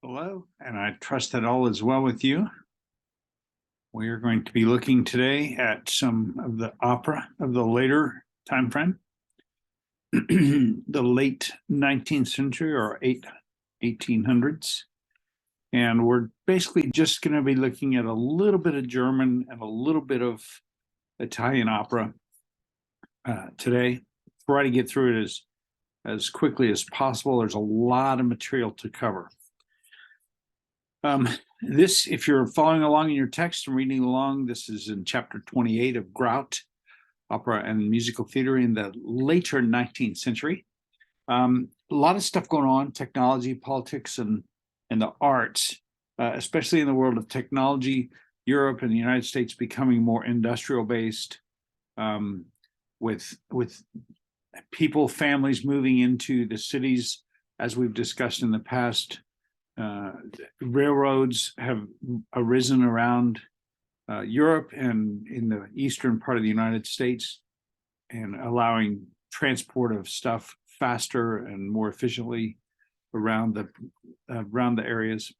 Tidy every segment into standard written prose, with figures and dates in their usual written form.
Hello, and I trust that all is well with you. We are going to be looking today at some of the opera of the later time frame, the late 19th century or 1800s. And we're basically just going to be looking at a little bit of German and a little bit of Italian opera today. Try to get through it as quickly as possible. There's a lot of material to cover. This, if you're following along in your text and reading along, this is in chapter 28 of Grout, Opera and Musical Theater in the later 19th century. A lot of stuff going on, technology, politics, and the arts, especially in the world of technology. Europe and the United States becoming more industrial based, with people, families moving into the cities, as we've discussed in the past. Railroads have arisen around Europe and in the eastern part of the United States, and allowing transport of stuff faster and more efficiently around the areas.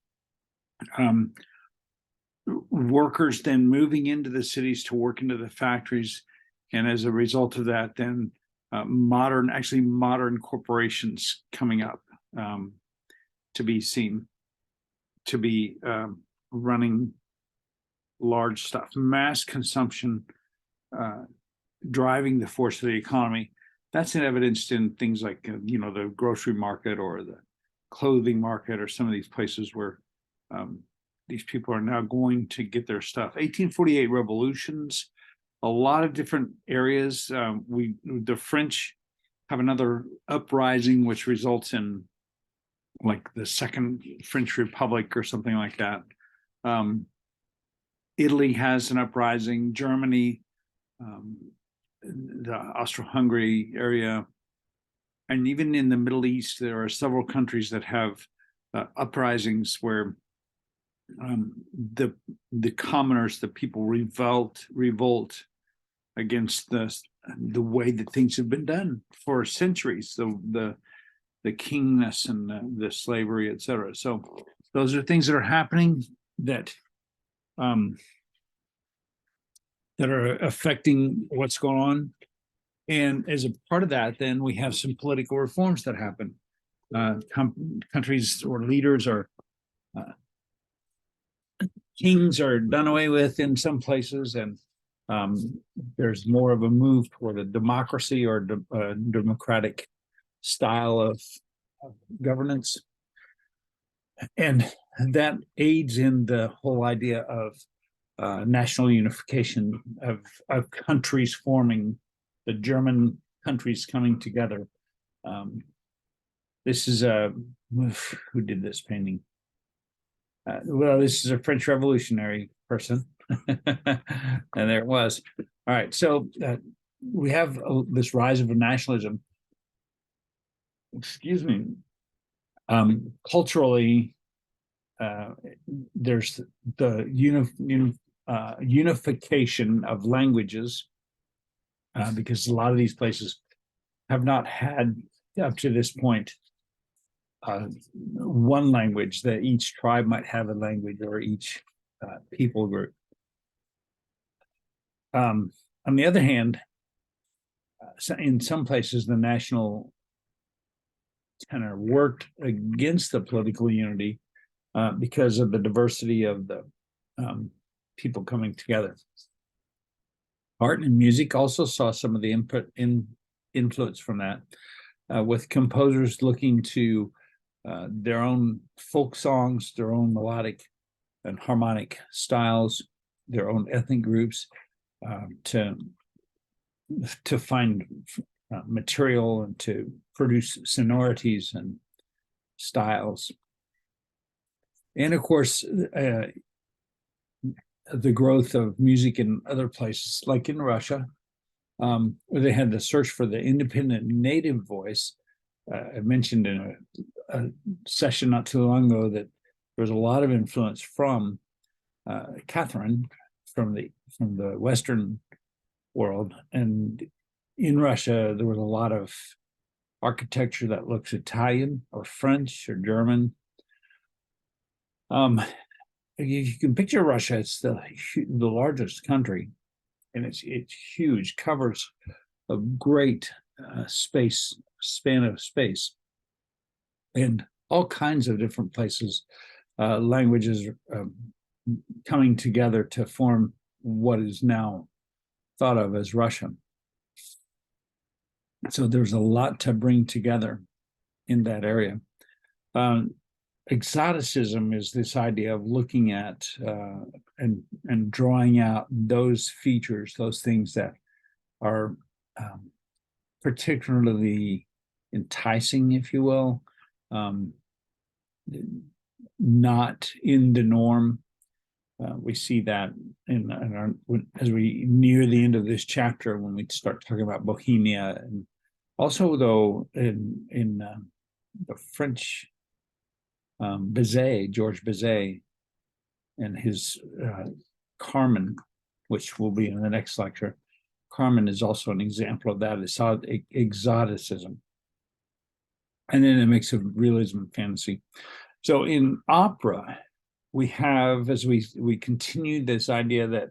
Workers then moving into the cities to work into the factories, and as a result of that, then modern corporations coming up. To be seen, to be running large stuff, mass consumption, driving the force of the economy. That's evidenced in things like the grocery market or the clothing market, or some of these places where these people are now going to get their stuff. 1848 revolutions, a lot of different areas. The French have another uprising, which results in like the Second French Republic or something like that. Italy has an uprising, Germany, the Austro-Hungary area, and even in the Middle East, there are several countries that have uprisings where the commoners, the people revolt against the way that things have been done for centuries. The kingness and the slavery, etc. So those are things that are happening that are affecting what's going on. And as a part of that, then we have some political reforms that happen. Countries or leaders or kings are done away with in some places, and there's more of a move toward a democracy or democratic style of governance, and that aids in the whole idea of national unification of countries forming, the German countries coming together. This is who did this painting? Well, this is a French revolutionary person, and there it was. All right, so we have this rise of nationalism. Excuse me. Culturally, there's the unification of languages, because a lot of these places have not had up to this point one language, that each tribe might have a language, or each people group. On the other hand, in some places, the national tenor worked against the political unity because of the diversity of the people coming together. Art and music also saw some of the influence from that, with composers looking to their own folk songs, their own melodic and harmonic styles, their own ethnic groups, to find material and to produce sonorities and styles. And of course, the growth of music in other places, like in Russia, where they had the search for the independent native voice. I mentioned in a session not too long ago that there was a lot of influence from Catherine from the Western world, and in Russia there was a lot of architecture that looks Italian or French or German, You can picture Russia. It's the largest country, and it's huge, covers a great span of space, and all kinds of different places, languages coming together to form what is now thought of as Russian. So there's a lot to bring together in that area. Exoticism is this idea of looking at and drawing out those features, those things that are particularly enticing, if you will, not in the norm. We see that as we near the end of this chapter, when we start talking about Bohemia, and also though in the French, George Bizet, and his Carmen, which will be in the next lecture. Carmen is also an example of that. It's exoticism, and then a mix of realism and fantasy. So in opera, we have, as we continue this idea that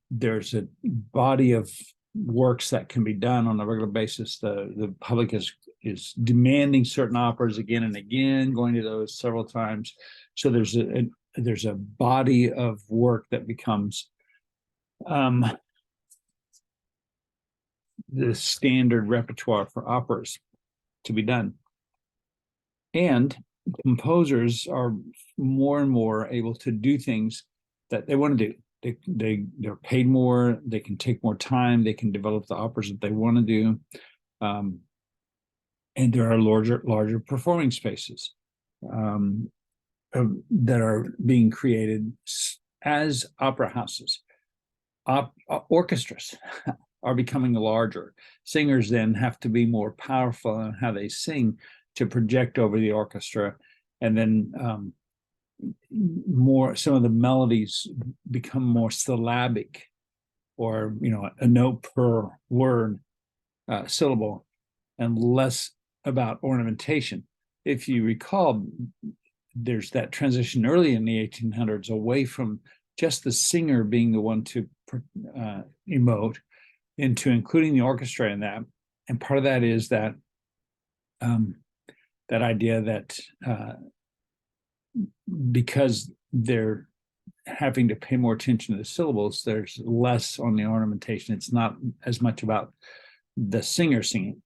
there's a body of works that can be done on a regular basis. The public is demanding certain operas again and again, going to those several times. So there's a body of work that becomes the standard repertoire for operas to be done. And composers are more and more able to do things that they want to do. They're paid more, they can take more time, they can develop the operas that they want to do. And there are larger performing spaces that are being created as opera houses. Orchestras are becoming larger. Singers then have to be more powerful in how they sing to project over the orchestra, and then some of the melodies become more syllabic, or a note per word, syllable, and less about ornamentation. If you recall, there's that transition early in the 1800s away from just the singer being the one to emote, into including the orchestra in that. And part of that is that that idea that because they're having to pay more attention to the syllables, there's less on the ornamentation. It's not as much about the singer singing.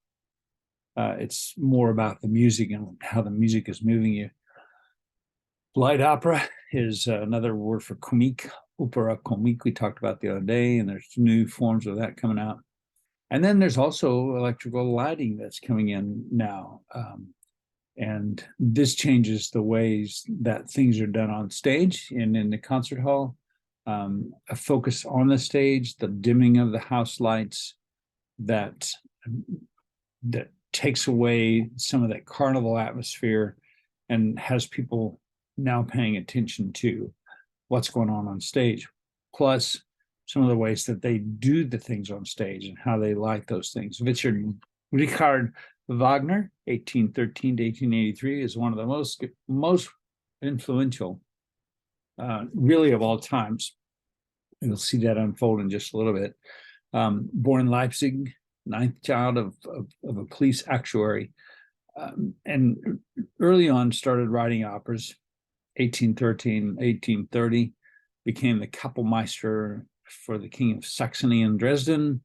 It's more about the music and how the music is moving you. Light opera is another word for comique, opera comique, we talked about the other day, and there's new forms of that coming out. And then there's also electrical lighting that's coming in now. And this changes the ways that things are done on stage and in the concert hall. A focus on the stage, the dimming of the house lights, that takes away some of that carnival atmosphere and has people now paying attention to what's going on stage, plus some of the ways that they do the things on stage and how they like those things. Richard Wagner, 1813 to 1883, is one of the most influential, really, of all times. You'll see that unfold in just a little bit. Born in Leipzig, ninth child of a police actuary, and early on started writing operas. 1813, 1830, became the Kapellmeister for the King of Saxony and Dresden.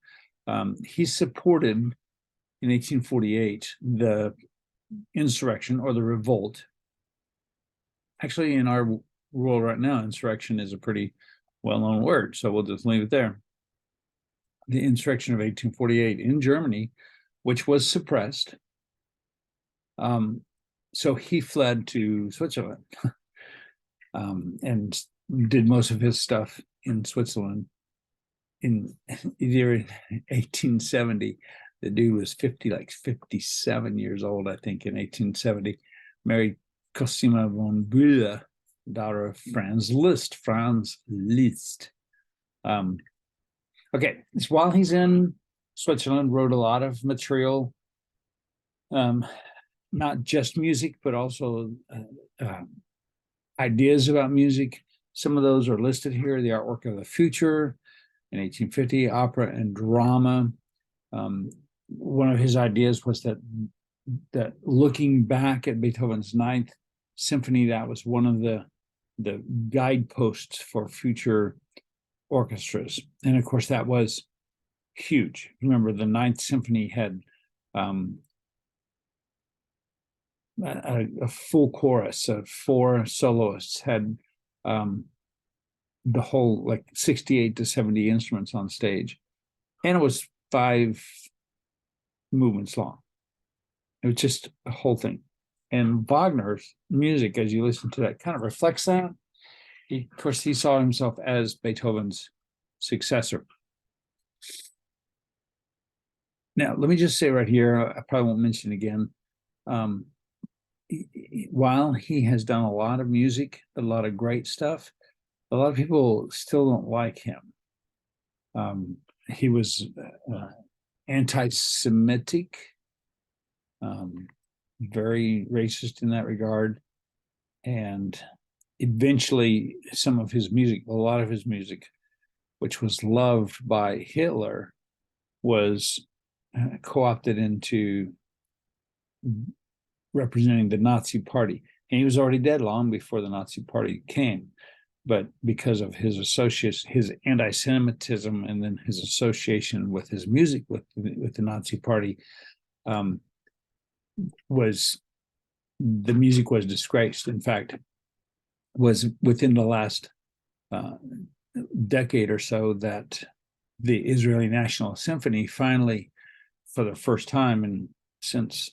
He supported, in 1848, the insurrection or the revolt. Actually, in our world right now, insurrection is a pretty well-known word, so we'll just leave it there. The insurrection of 1848 in Germany, which was suppressed. So he fled to Switzerland and did most of his stuff in Switzerland. In either 1870, the dude was 57 years old, I think, in 1870. Married Cosima von Bühler, daughter of Franz Liszt. Okay, so while he's in Switzerland, wrote a lot of material, not just music, but also ideas about music. Some of those are listed here: the artwork of the future in 1850, opera and drama. One of his ideas was that looking back at Beethoven's Ninth Symphony, that was one of the guideposts for future orchestras. And of course, that was huge. Remember, the Ninth Symphony had a full chorus of 4 soloists, had the whole, like, 68 to 70 instruments on stage, and it was 5 movements long. It was just a whole thing. And Wagner's music, as you listen to that, kind of reflects that. Of course, he saw himself as Beethoven's successor. Now, let me just say right here, I probably won't mention it again. While he has done a lot of music, a lot of great stuff, a lot of people still don't like him. He was anti-Semitic, very racist in that regard, and eventually some of his music, a lot of his music, which was loved by Hitler, was co-opted into representing the Nazi Party. And he was already dead long before the Nazi Party came, but because of his associates, his anti-Semitism, and then his association with his music with the Nazi Party, the music was disgraced. In fact, was within the last decade or so that the Israeli National Symphony finally, for the first time and since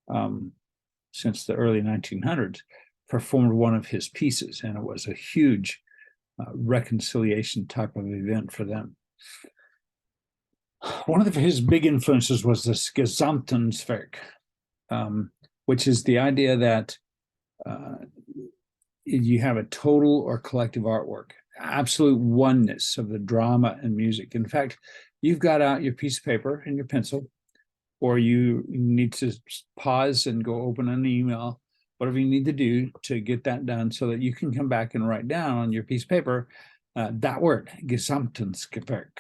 the early 1900s, performed one of his pieces, and it was a huge reconciliation type of event for them. One of his big influences was this Gesamtkunstwerk, which is the idea that you have a total or collective artwork, absolute oneness of the drama and music. In fact, you've got out your piece of paper and your pencil, or you need to pause and go open an email, whatever you need to do to get that done so that you can come back and write down on your piece of paper that word, Gesamtkunstwerk.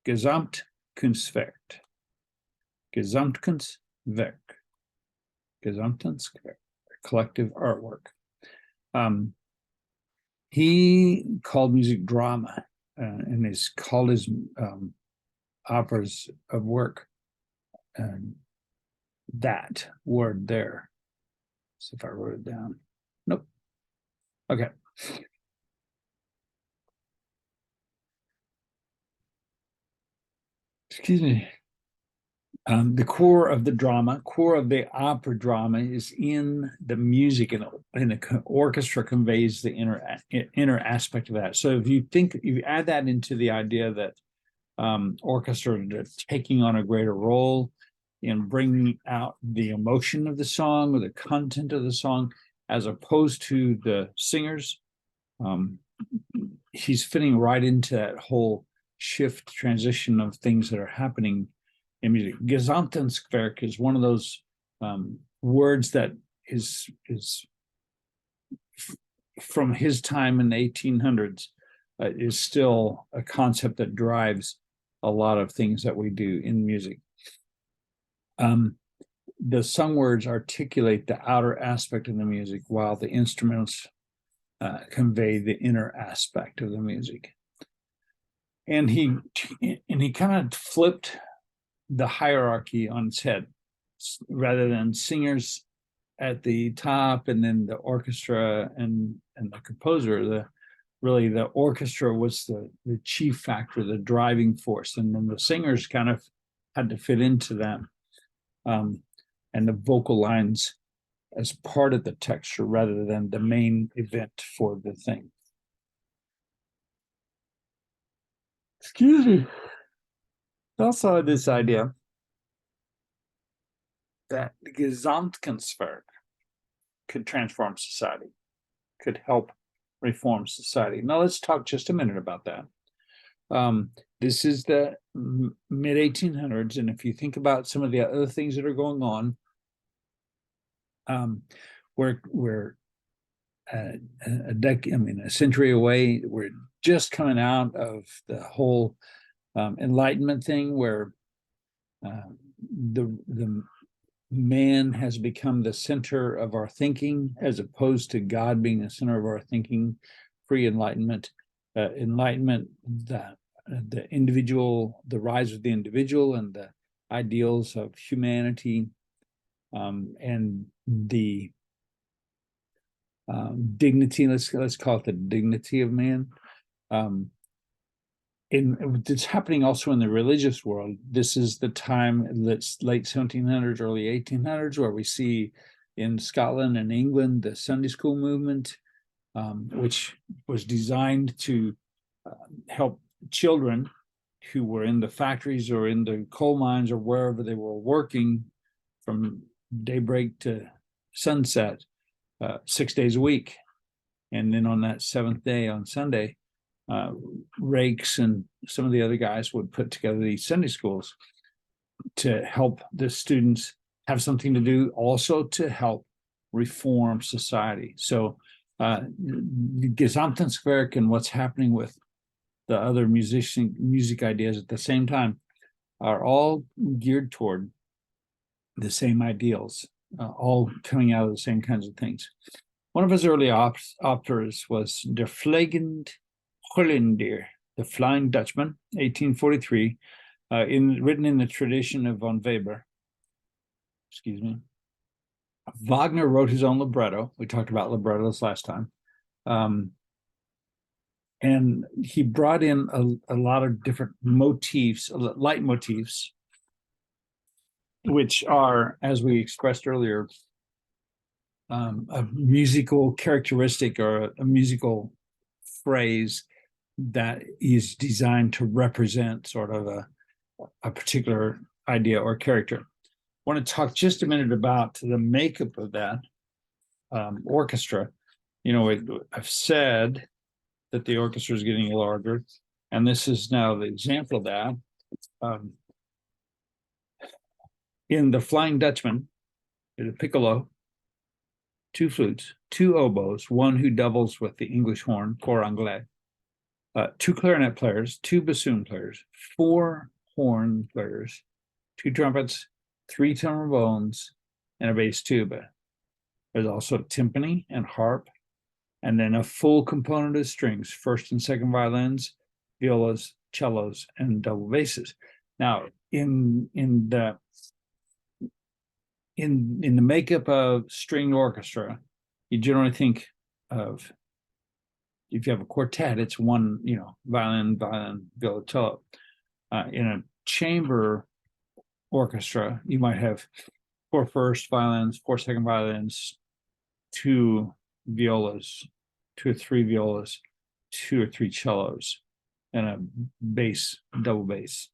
Gesamtkunstwerk. Gesamtkunstwerk. Gesamtkunstwerk. Collective artwork. He called music drama, and he's called his operas of work that word there. See if I wrote it down. Nope. Okay. Excuse me. The core of the opera drama is in the music, and the orchestra conveys the inner aspect of that. So if you add that into the idea that orchestra are taking on a greater role in bringing out the emotion of the song or the content of the song, as opposed to the singers, he's fitting right into that whole transition of things that are happening in music. Gesamtkunstwerk is one of those words that is from his time in the 1800s, is still a concept that drives a lot of things that we do in music. The sung words articulate the outer aspect of the music, while the instruments convey the inner aspect of the music. And he kind of flipped the hierarchy on its head. Rather than singers at the top and then the orchestra and the composer, the orchestra was the chief factor, the driving force, and then the singers kind of had to fit into that, and the vocal lines as part of the texture rather than the main event for the thing. Excuse me. Also, this idea that the Gesamtkunstwerk could transform society, could help reform society. Now, let's talk just a minute about that. This is the mid-1800s, and if you think about some of the other things that are going on, where a century away. We're just coming out of the whole Enlightenment thing, where the man has become the center of our thinking, as opposed to God being the center of our thinking. Pre-Enlightenment, Enlightenment, the individual, the rise of the individual, and the ideals of humanity, and the dignity. Let's call it the dignity of man. It's happening also in the religious world. This is the time that's late 1700s, early 1800s, where we see in Scotland and England the Sunday school movement, which was designed to help children who were in the factories or in the coal mines or wherever they were working from daybreak to sunset, 6 days a week. And then on that seventh day, on Sunday, Rakes and some of the other guys would put together these Sunday schools to help the students have something to do, also to help reform society. So Gesamtkunstwerk and what's happening with the other music ideas at the same time are all geared toward the same ideals, all coming out of the same kinds of things. One of his early operas was Der Fliegende Holländer, The Flying Dutchman, 1843, written in the tradition of von Weber. Excuse me. Wagner wrote his own libretto. We talked about librettos last time. And he brought in a lot of different motifs, leitmotifs, which are, as we expressed earlier, a musical characteristic or a musical phrase that is designed to represent sort of a particular idea or character. I want to talk just a minute about the makeup of that orchestra. You know, I've said that the orchestra is getting larger, and this is now the example of that. In the Flying Dutchman, there's a piccolo, 2 flutes, 2 oboes, one who doubles with the English horn, cor anglais, 2 clarinet players, 2 bassoon players, 4 horn players, 2 trumpets, 3 trombones, and a bass tuba. There's also a timpani and harp, and then a full component of strings, first and second violins, violas, cellos, and double basses. Now, in the makeup of string orchestra, you generally think of, if you have a quartet, it's one, violin, viola, cello. In a chamber orchestra, you might have 4 first violins, 4 second violins, 2 violas, 2 or 3 violas, 2 or 3 cellos, and a bass, double bass.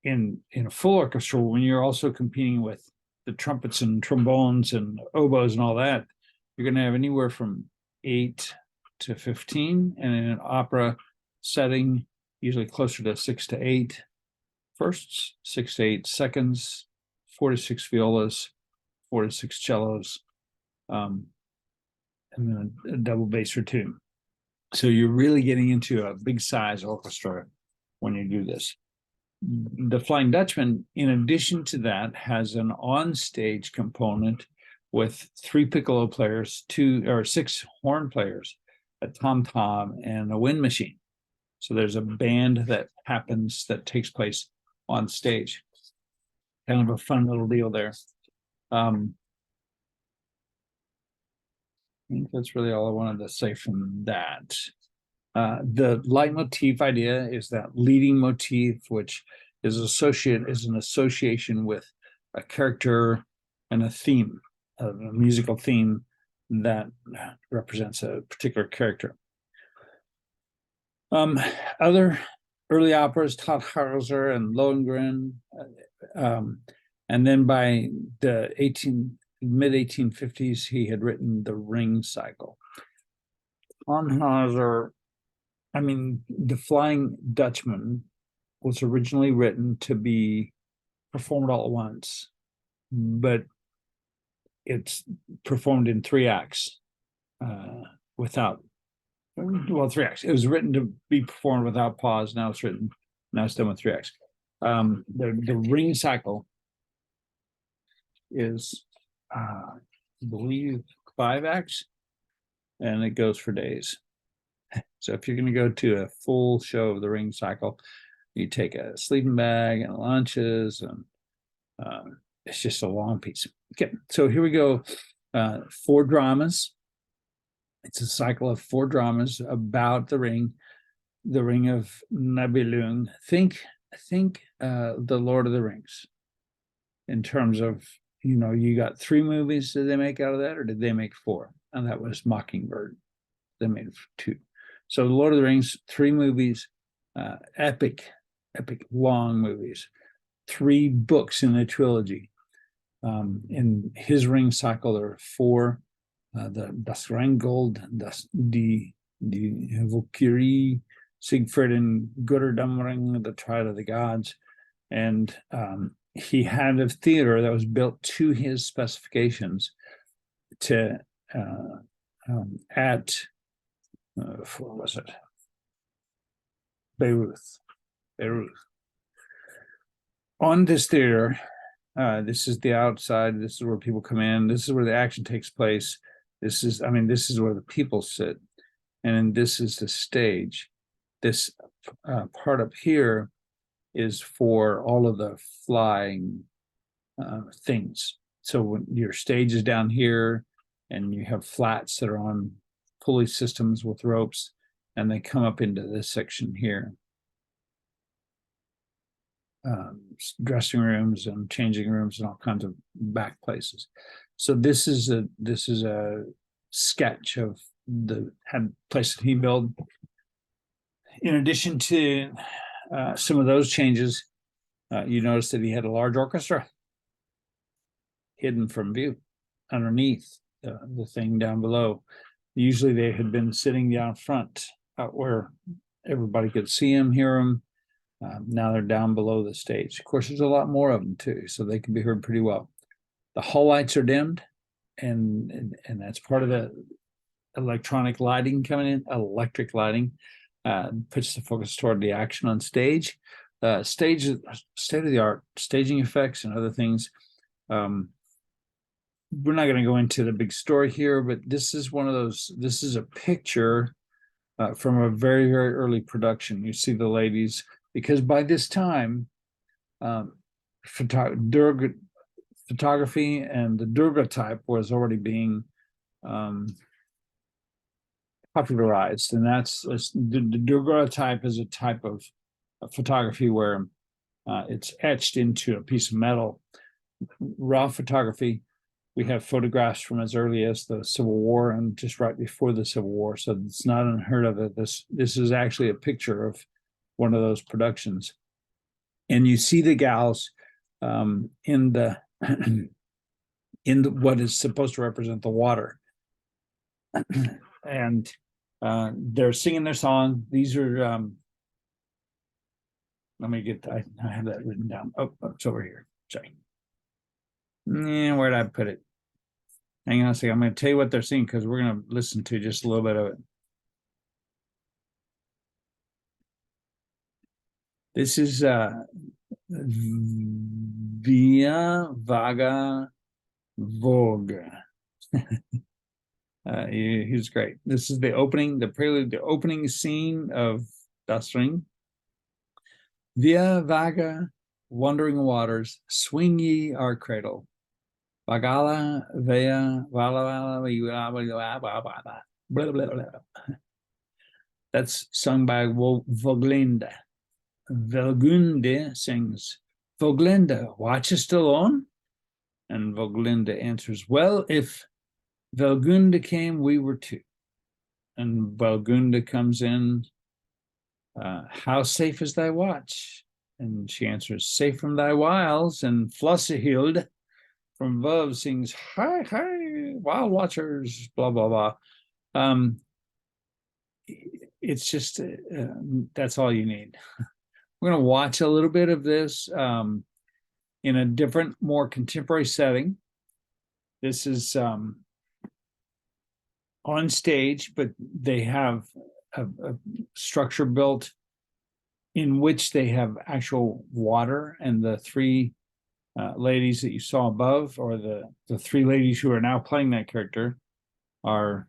In a full orchestra, when you're also competing with the trumpets and trombones and oboes and all that, you're going to have anywhere from 8 to 15, and in an opera setting, usually closer to 6 to 8 firsts, 6 to 8 seconds, 4 to 6 violas, 4 to 6 cellos, and then a double bass or 2. So you're really getting into a big size orchestra when you do this. The Flying Dutchman, in addition to that, has an on-stage component with 3 piccolo players, 2 or 6 horn players, a tom-tom, and a wind machine. So there's a band that takes place on stage. Kind of a fun little deal there. I think that's really all I wanted to say from that. The leitmotif idea is that leading motif, which is an association with a character and a theme, a musical theme that represents a particular character. Other early operas, Tannhäuser and Lohengrin, and then by the mid-1850s, he had written the Ring Cycle. Tannhäuser, the Flying Dutchman was originally written to be performed all at once, but it's performed in 3 acts. without, well, 3 acts. It was written to be performed without pause. Now it's written, now it's done with 3 acts. The ring cycle is, I believe, 5 acts, and it goes for days. So if you're going to go to a full show of the ring cycle, you take a sleeping bag and lunches, and it's just a long piece. Okay, so here we go. 4 dramas. It's a cycle of 4 dramas about the ring of Nibelung. Think the Lord of the Rings, in terms of, you got 3 movies. Did they make out of that, or did they make 4? And that was Mockingbird. They made 2. So the Lord of the Rings, 3 movies, epic long movies, 3 books in the trilogy. In his ring cycle, there are 4. The Das Rheingold, die Valkyrie, Siegfried and Götterdämmerung, the Triad of the Gods. And he had a theater that was built to his specifications to at what was it? Beirut. On this theater, this is the outside. This is where people come in. This is where the action takes place. This is where the people sit, and this is the stage. This part up here is for all of the flying things. So when your stage is down here, and you have flats that are on pulley systems with ropes, and they come up into this section here. Dressing rooms and changing rooms and all kinds of back places. So this is a sketch of the place that he built. In addition to some of those changes, you notice that he had a large orchestra hidden from view underneath the thing down below. Usually they had been sitting down front, out where everybody could see him, hear him. Now they're down below the stage. Of course, there's a lot more of them too, so they can be heard pretty well. The hall lights are dimmed, and that's part of the electronic lighting coming in. Electric lighting puts the focus toward the action on stage. Stage, state-of-the-art staging effects and other things. We're not going to go into the big story here, but this is one of those. This is a picture from a very, very early production. You see the ladies, because by this time, photography and the Durga type was already being popularized, and that's the Durga type is a type of photography where it's etched into a piece of metal. Raw photography. We have photographs from as early as the Civil War and just right before the Civil War, so it's not unheard of that this is actually a picture of one of those productions. And you see the gals in the what is supposed to represent the water, and they're singing their song. These are let me get, I have that written down. Oh, it's over here. Sorry. Where'd I put it? Hang on a second. I'm going to tell you what they're singing, because we're going to listen to just a little bit of it. This is Via Vaga Vogue. He's great. This is the opening, the prelude, the opening scene of Das Ring. Via Vaga, wandering waters, swing ye our cradle. Vagala, Vea, Vala, blah, blah, blah. That's sung by Voglinde. Velgunde sings, Voglinde, watchest alone? And Voglinde answers, well, if Velgunde came, we were 2. And Velgunde comes in, how safe is thy watch? And she answers, safe from thy wiles. And Flossehild from above sings, hi, hi, wild watchers, blah, blah, blah. It's just, that's all you need. We're going to watch a little bit of this in a different, more contemporary setting. This is on stage, but they have a structure built in which they have actual water, and the three ladies that you saw above, or the three ladies who are now playing that character, are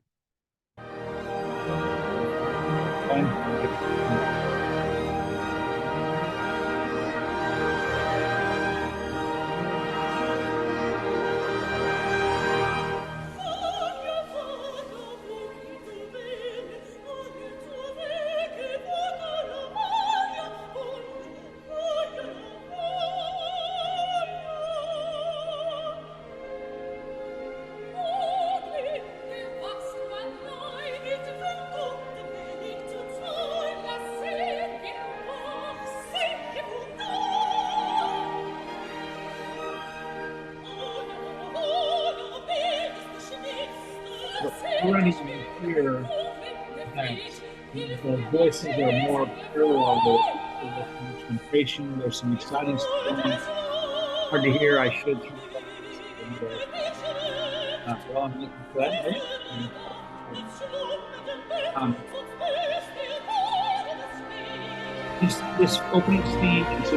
already here that the voices are more parallel. There's some instrumentation, there's some exciting stuff going on. Hard to hear. I should turn it up. Well, I'm looking for that. Um, this opening scene is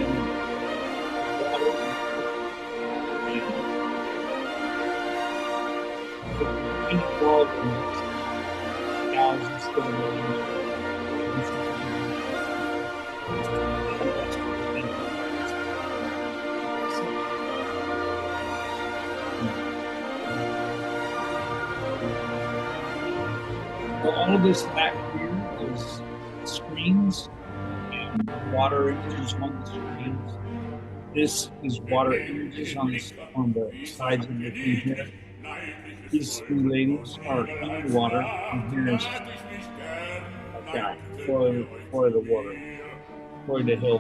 involved in thousands of all of this back here is screens and water images on the screens. This is water images on the sides of the thing here. These three ladies are in the water, and here is like that for the water, for the hill.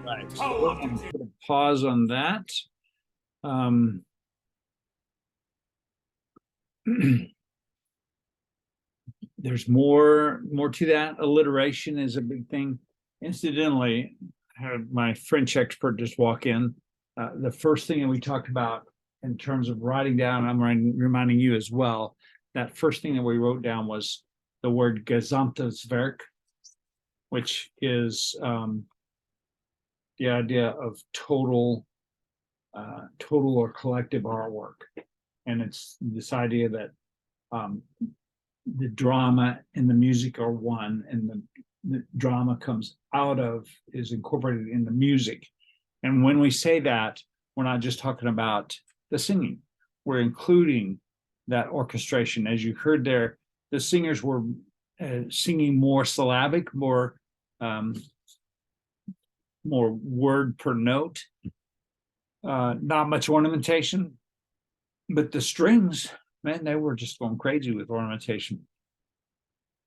Right, so we're going to put a pause on that. There's more to that. Alliteration is a big thing. Incidentally, I had my French expert just walk in. The first thing that we talked about in terms of writing down, I'm reminding you as well, that first thing that we wrote down was the word gesamtes Werk, which is the idea of total or collective artwork. And it's this idea that the drama and the music are one, and the drama comes out of, is incorporated in the music. And when we say that, we're not just talking about the singing, we're including that orchestration. As you heard there, the singers were singing more syllabic, more word per note, not much ornamentation, but the strings, man, they were just going crazy with ornamentation.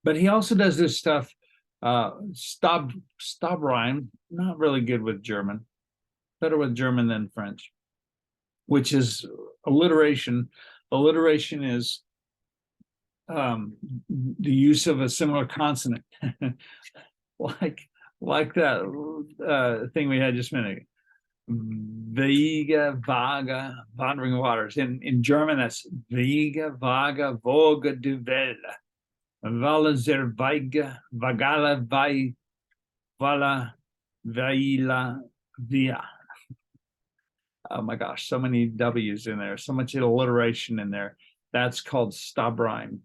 But he also does this stuff, stop rhyme, not really good with German, better with German than French, which is alliteration. Alliteration is the use of a similar consonant, like that thing we had just a minute ago. Vega, Vaga, Wandering Waters. In German, that's Vega, Vaga, Voga, du Welle. Vala, Zerveiga, Vagala, Vai, Vala, Vaila, Via. Oh my gosh, so many W's in there, so much alliteration in there. That's called Stabrime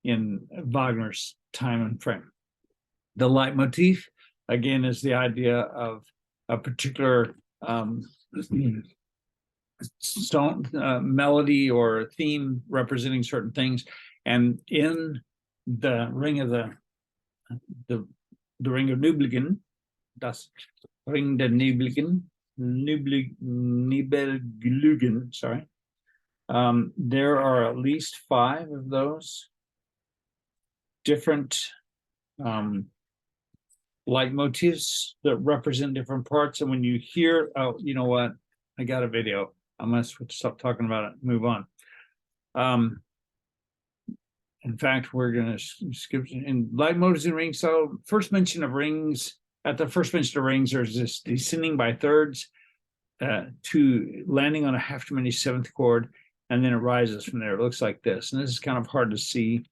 in Wagner's time and frame. The leitmotif, again, is the idea of a particular melody or theme representing certain things. And in the Ring of the Ring of Nibelungen, das Ring der Nibelungen, Nibelungen, sorry. There are at least 5 of those different leitmotifs that represent different parts. And when you hear, oh, you know what? I got a video. I'm gonna stop talking about it, move on. In fact, we're gonna skip in leitmotifs and rings. So first mention of rings, at the first mention of rings, there's this descending by thirds to landing on a half diminished seventh chord, and then it rises from there. It looks like this, and this is kind of hard to see.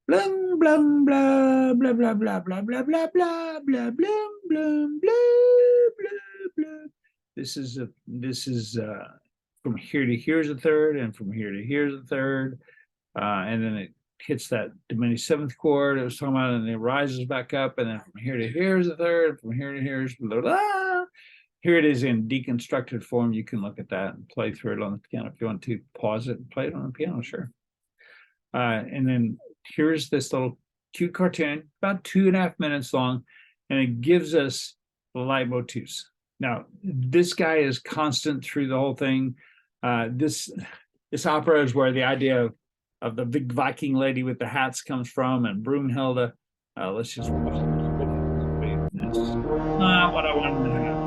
Blum blum blah blah blah blah blah blah blah blah blah blum blum blah blah blah. This is from here to here's a third, and from here to here's a third, and then it hits that diminished seventh chord I was talking about, and it rises back up, and then from here to here's a third, from here to here's blah, blah. Here it is in deconstructed form. You can look at that and play through it on the piano if you want to. Pause it and play it on the piano, sure. And then here's this little cute cartoon, about 2.5 minutes long, and it gives us the leitmotifs. Now, this guy is constant through the whole thing. This opera is where the idea of the big Viking lady with the hats comes from, and Broomhilda. Let's just watch it. This is not what I wanted to have.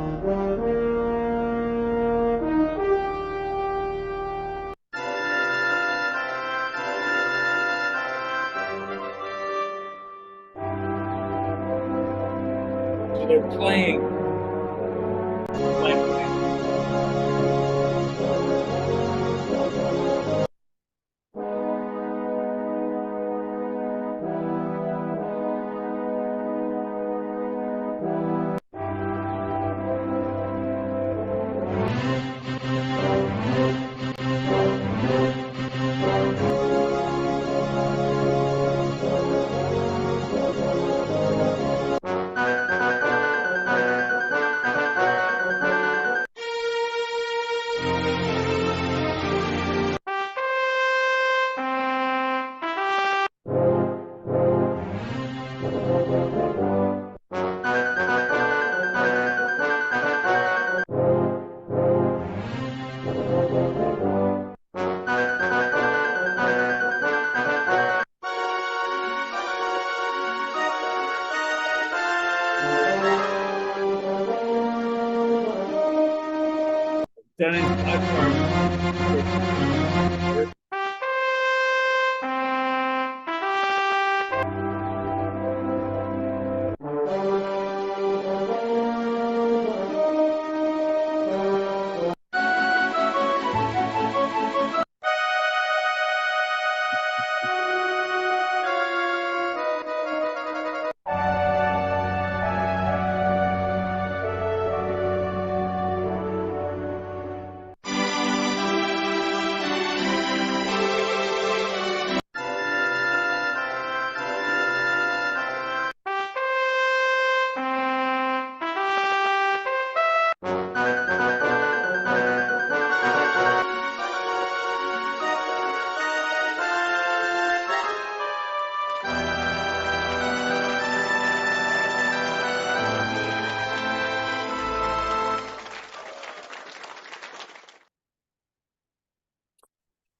They're playing. Down in platform.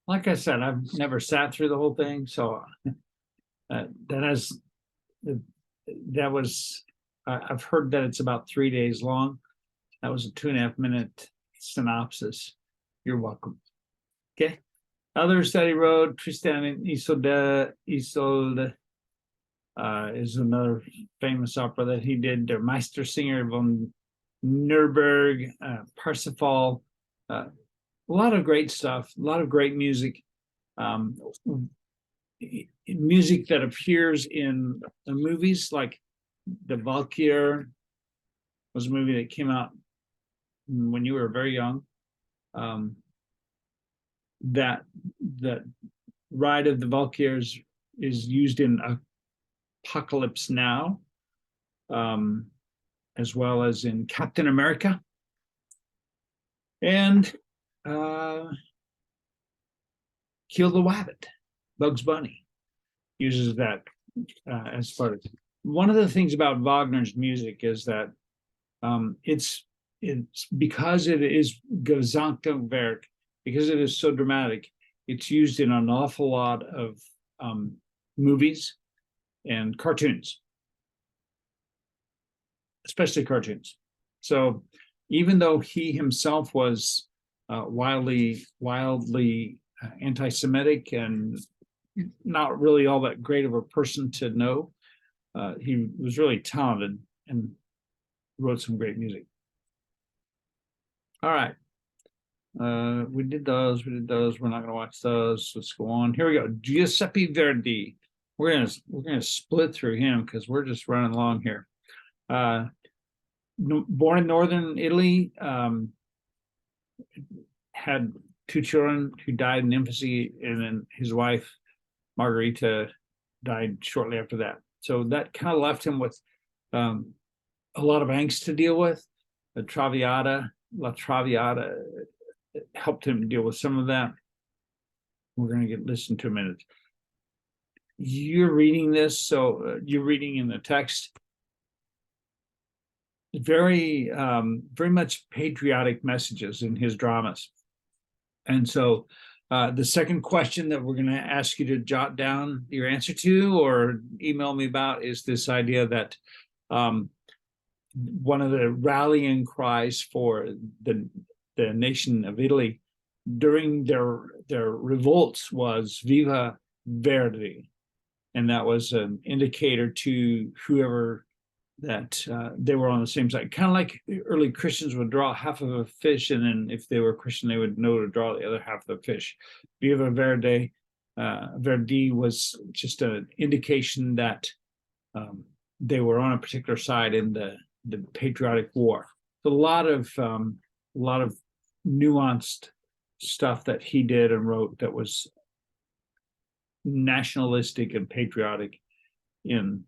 Like I said, I've never sat through the whole thing, so that was I've heard that it's about 3 days long. That was a 2.5 minute synopsis. You're welcome. Okay. Others that he wrote, Tristan and Isolde is another famous opera that he did. Der Meistersinger von Nuremberg, Parsifal. A lot of great stuff, a lot of great music, music that appears in the movies, like The Valkyr was a movie that came out when you were very young. That Ride of the Valkyrs is used in Apocalypse Now, as well as in Captain America. And Kill the Wabbit, Bugs Bunny uses that as part of it. One of the things about Wagner's music is that it's because it is Gesamtwerk, because it is so dramatic, it's used in an awful lot of movies and cartoons. especially cartoons. So even though he himself was wildly anti-Semitic and not really all that great of a person to know, he was really talented and wrote some great music. All right. We did those. We're not going to watch those. Let's go on. Here we go. Giuseppe Verdi. We're gonna split through him because we're just running along here. Born in northern Italy, had 2 children who died in infancy, and then his wife Margherita died shortly after that. So that kind of left him with a lot of angst to deal with. La Traviata helped him deal with some of that. We're going to listen to a minute. You're reading this, so you're reading in the text. Very much patriotic messages in his dramas. And so the second question that we're going to ask you to jot down your answer to or email me about is this idea that one of the rallying cries for the nation of Italy during their revolts was Viva Verdi. And that was an indicator to whoever that they were on the same side. Kind of like early Christians would draw half of a fish, and then if they were Christian, they would know to draw the other half of the fish. Viva Verdi, Verdi was just an indication that they were on a particular side in the patriotic war. A lot of nuanced stuff that he did and wrote that was nationalistic and patriotic in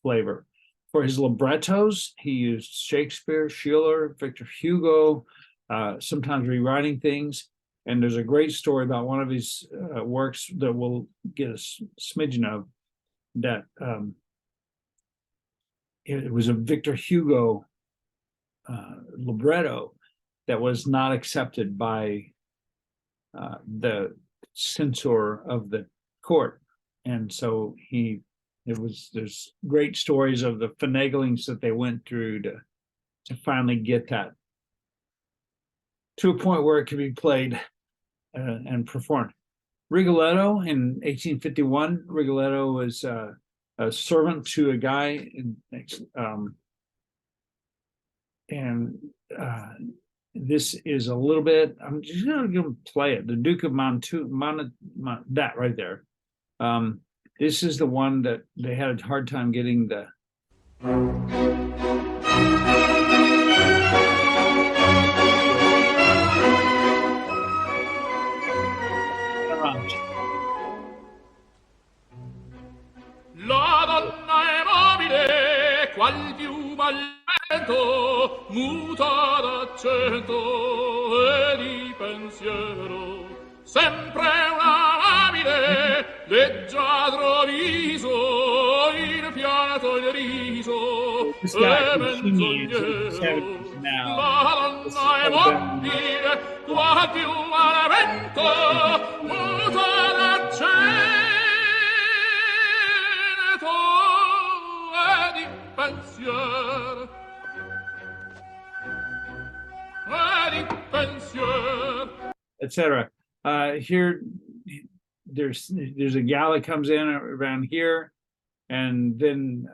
flavor. For his librettos, he used Shakespeare, Schiller, Victor Hugo, sometimes rewriting things. And there's a great story about one of his works that we'll get a smidgen of, that it was a Victor Hugo libretto that was not accepted by the censor of the court. And so there's great stories of the finaglings that they went through to finally get that to a point where it could be played and performed. Rigoletto in 1851, Rigoletto was a servant to a guy, and this is a little bit, I'm just going to play it. The Duke of that right there. This is the one that they had a hard time getting the. La donna è mobile, qual piuma al vento, muta d'accento e di pensiero. Sempre una labile, leggiadro viso, il fiato il riso, This guy e continues in the menzognero. 70s now. La donna è mobile, qual piuma al vento, muta d'accento e di pensiero. Etc. Here, there's a gal that comes in around here, and then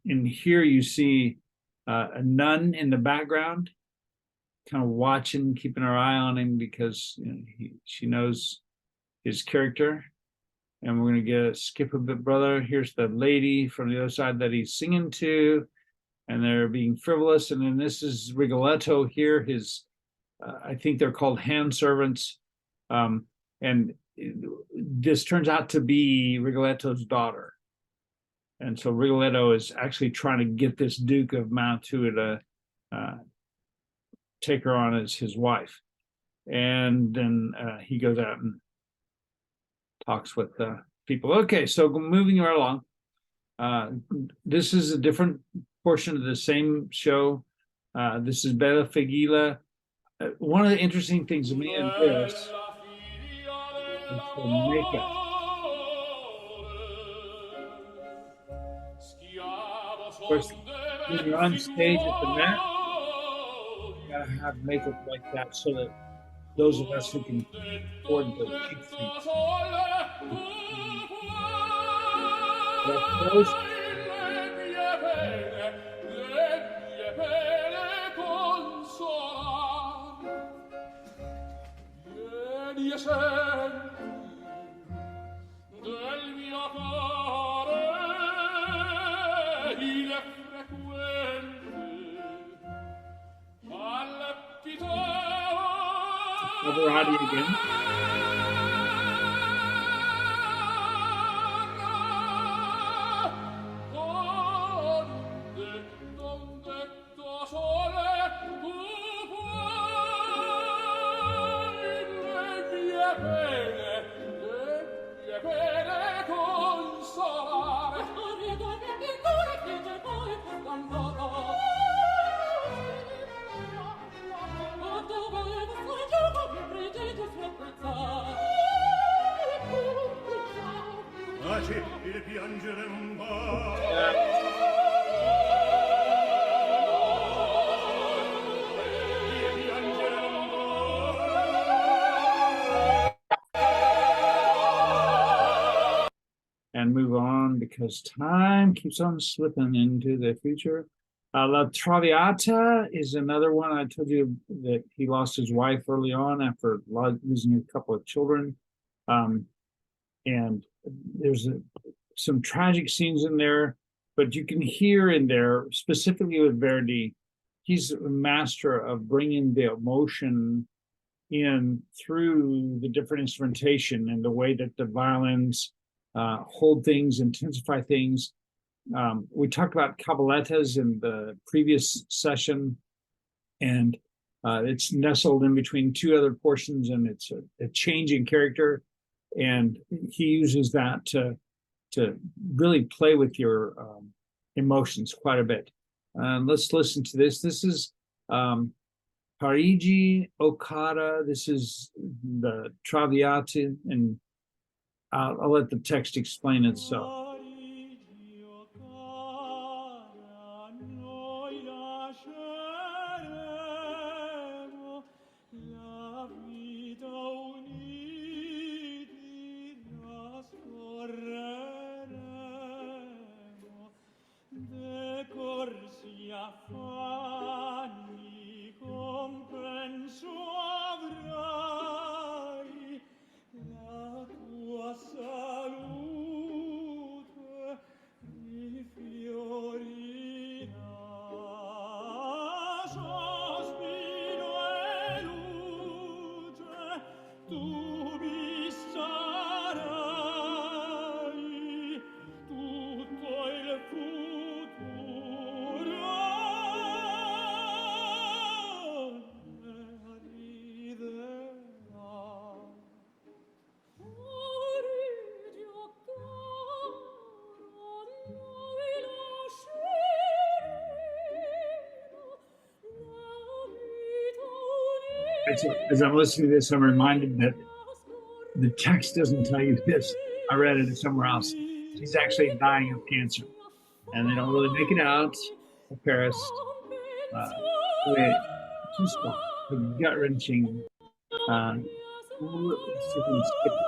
in here you see a nun in the background, kind of watching, keeping her eye on him because she knows his character. And we're going to skip a bit, brother. Here's the lady from the other side that he's singing to, and they're being frivolous. And then this is Rigoletto here. His, I think they're called hand servants. And this turns out to be Rigoletto's daughter. And so Rigoletto is actually trying to get this Duke of Mantua to take her on as his wife. And then he goes out and talks with people. Okay, so moving right along. This is a different portion of the same show. This is Bella Figila. One of the interesting things to me in this is the makeup. Of course, when you're on stage at the Met, you gotta have makeup like that so that those of us who can afford the cheap seats. But those del mio cuore il frequente palpitava Pavarotti again. Taci, il piangere non va. Il piangere non va. And move on because time keeps on slipping into the future. La Traviata is another one. I told you that he lost his wife early on after losing a couple of children. And there's some tragic scenes in there, but you can hear in there, specifically with Verdi, he's a master of bringing the emotion in through the different instrumentation and the way that the violins hold things, intensify things. We talked about caballettas in the previous session, and it's nestled in between two other portions, and it's a change in character. And he uses that to really play with your emotions quite a bit. Let's listen to this. This is Parigi Okada. This is the Traviata, and I'll let the text explain itself. As I'm listening to this, I'm reminded that the text doesn't tell you this. I read it somewhere else. She's actually dying of cancer, and they don't really make it out of Paris. Just gut wrenching. Let's see if we can skip it.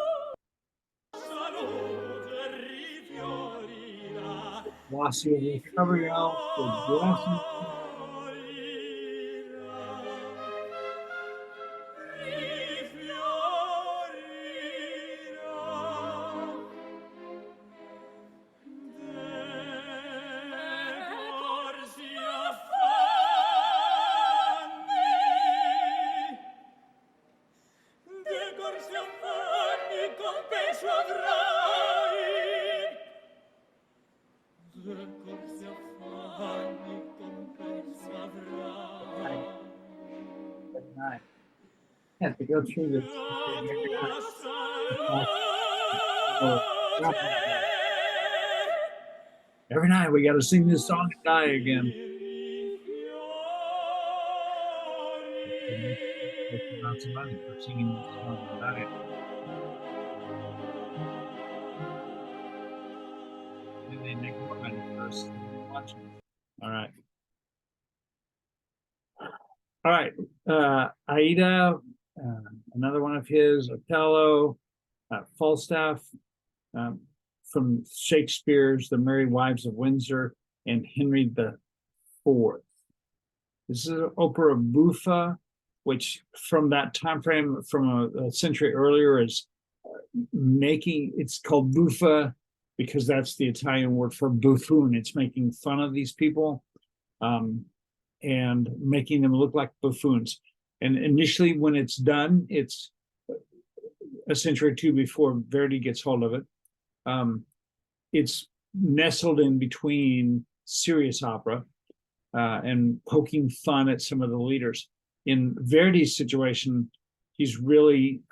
Glossy of recovery now. Have to go through this every night. We got to sing this song and die again. Lots of money for singing this song and die. And they make more money first. All right. All right, Aida, another one of his, Othello, Falstaff, um, from Shakespeare's The Merry Wives of Windsor, and Henry the Fourth. This is an opera buffa, which from that time frame, from a century earlier, is making, it's called buffa because that's the Italian word for buffoon. It's making fun of these people, and making them look like buffoons. And initially, when it's done, it's a century or two before Verdi gets hold of it. It's nestled in between serious opera and poking fun at some of the leaders. In Verdi's situation, he's really,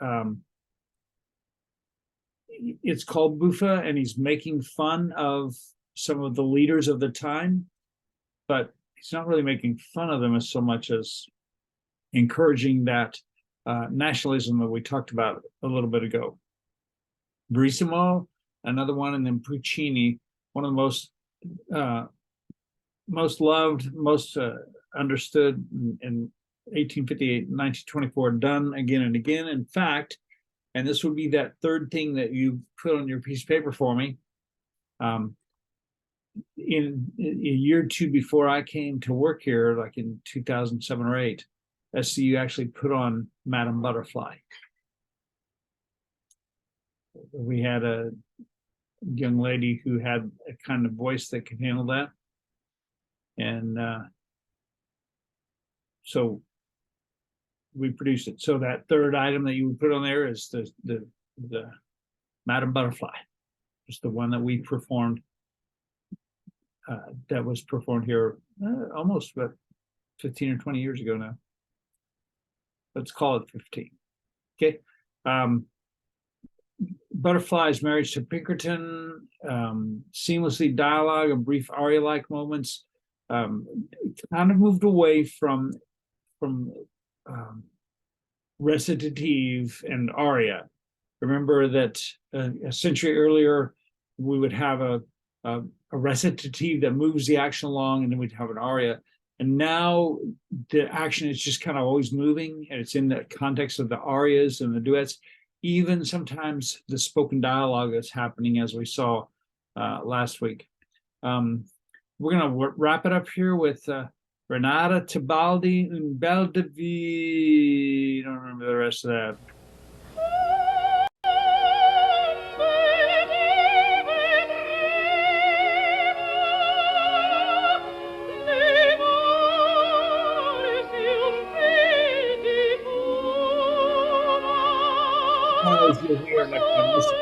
it's called buffa, and he's making fun of some of the leaders of the time, but he's not really making fun of them as so much as encouraging that nationalism that we talked about a little bit ago. Brisimo, another one, and then Puccini, one of the most loved, most understood in 1858, 1924, done again and again. In fact, and this would be that third thing that you put on your piece of paper for me. In a year or two before I came to work here, like in 2007 or 8, SCU actually put on Madame Butterfly. We had a young lady who had a kind of voice that could handle that. And so we produced it. So that third item that you would put on there is the Madame Butterfly. It's the one that we performed, that was performed here almost about 15 or 20 years ago now. Let's call it 15. Okay. Butterfly's marriage to Pinkerton, seamlessly dialogue and brief aria-like moments, kind of moved away from recitative and aria. Remember that a century earlier, we would have a recitative that moves the action along, and then we'd have an aria. And now the action is just kind of always moving, and it's in the context of the arias and the duets, even sometimes the spoken dialogue that's happening, as we saw last week. We're going to wrap it up here with Renata Tibaldi and Belle de Vie. I don't remember the rest of that. As you'll hear, like what you said?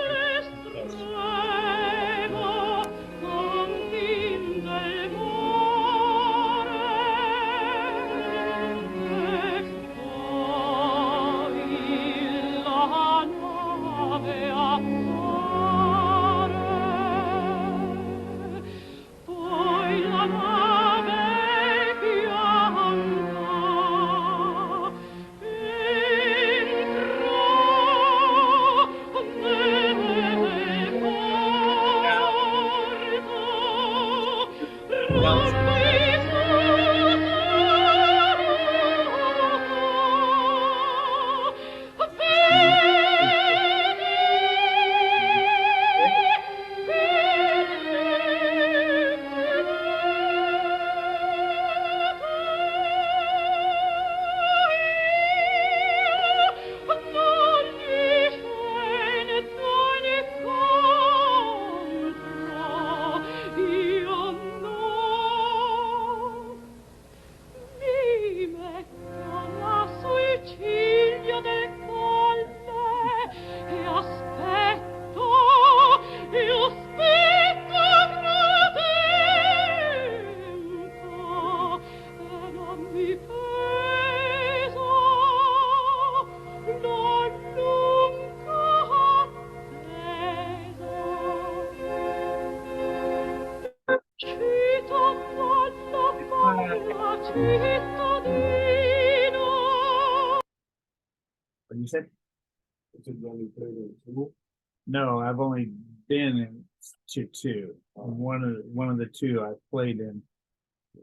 No, I've only been in two. One of the two I played in.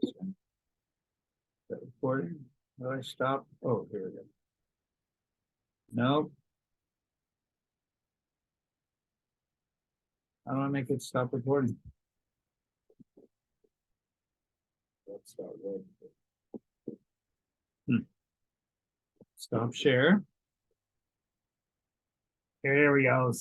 Is that recording? Do I stop? Oh, here we go. Nope. How do I make it stop recording? Let's start with. Stop share. Here we go.